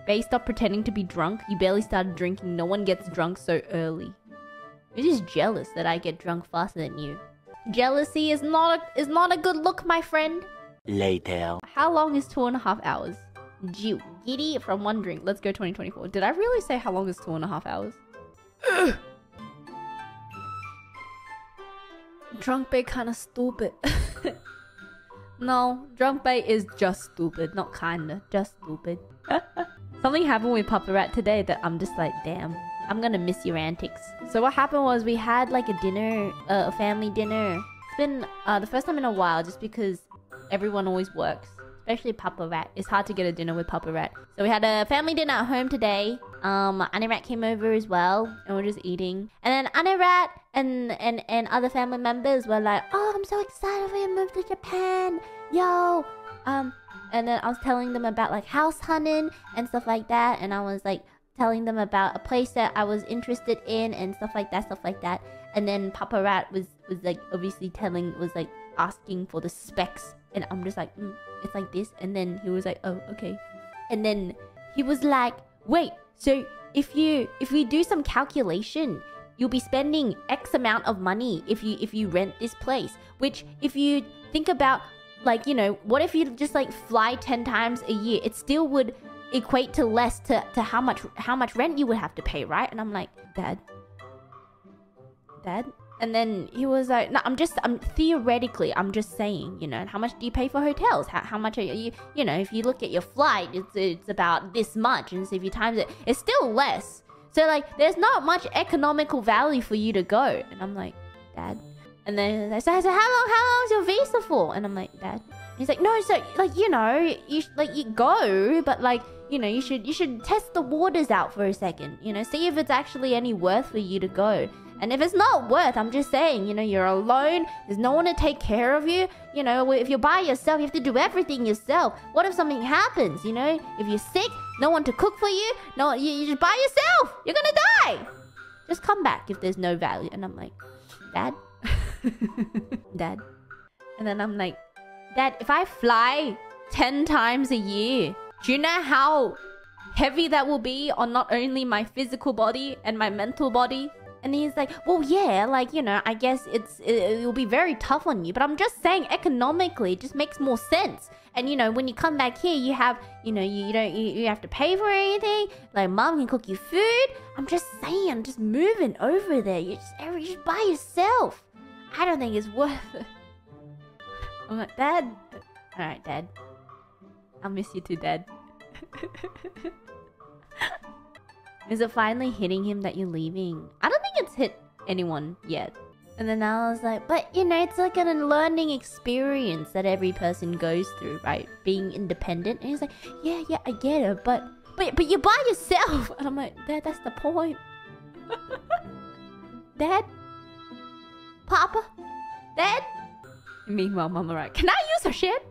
Bae, stop pretending to be drunk. You barely started drinking. No one gets drunk so early. You're just jealous that I get drunk faster than you. Jealousy is not a good look, my friend. Later. How long is 2.5 hours? Giddy from one drink. Let's go 2024. Did I really say how long is 2.5 hours? Drunk Bae kind of stupid. No, Drunk Bae is just stupid. Not kinda, just stupid. Something happened with Papa Rat today that I'm just like, damn. I'm gonna miss your antics. So what happened was we had like a dinner, a family dinner. It's been the first time in a while just because everyone always works. Especially Papa Rat. It's hard to get a dinner with Papa Rat. So we had a family dinner at home today. Annie Rat came over as well. And we're just eating. And then Annie Rat and other family members were like, oh, I'm so excited for you to move to Japan. Yo. And then I was telling them about like house hunting and stuff like that. And I was like telling them about a place that I was interested in and stuff like that. And then Papa Rat was like obviously asking for the specs. And I'm just like, it's like this. And then he was like, oh, okay. And then he was like, wait, so if we do some calculation, you'll be spending X amount of money if you rent this place. Which if you think about, like, you know, what if you just like fly 10 times a year? It still would equate to less to how much rent you would have to pay, right? And I'm like, Dad? And then he was like, no, I'm theoretically, I'm just saying, you know, how much do you pay for hotels? How much are you know, if you look at your flight, it's about this much. And so if you times it, it's still less. So like, there's not much economical value for you to go. And I'm like, Dad. And then I said, so how long's your visa for? And I'm like, Dad. And he's like, no, so like, you know, you go, but like, you know, you should test the waters out for a second, you know, see if it's actually any worth for you to go. And if it's not worth, I'm just saying, you know, you're alone. There's no one to take care of you. You know, if you're by yourself, you have to do everything yourself. What if something happens, you know? If you're sick, no one to cook for you. No, you're just by yourself. You're gonna die. Just come back if there's no value. And I'm like, Dad? Dad? And then I'm like, Dad, if I fly 10 times a year, do you know how heavy that will be on not only my physical body and my mental body? And he's like, well, yeah, like, you know, I guess it'll be very tough on you. But I'm just saying, economically, it just makes more sense. And, you know, when you come back here, you have, you know, you have to pay for anything. Like, Mom can cook you food. I'm just saying, just moving over there. You're just by yourself. I don't think it's worth it. I'm like, Dad. All right, Dad. I'll miss you too, Dad. Is it finally hitting him that you're leaving? I don't think it's hit anyone yet. And then I was like, but you know, it's like a learning experience that every person goes through, right? Being independent. And he's like, yeah, I get it, but you're by yourself. And I'm like, Dad, that's the point. Dad? Papa? Dad? Meanwhile, Mama, right? Can I use her shit?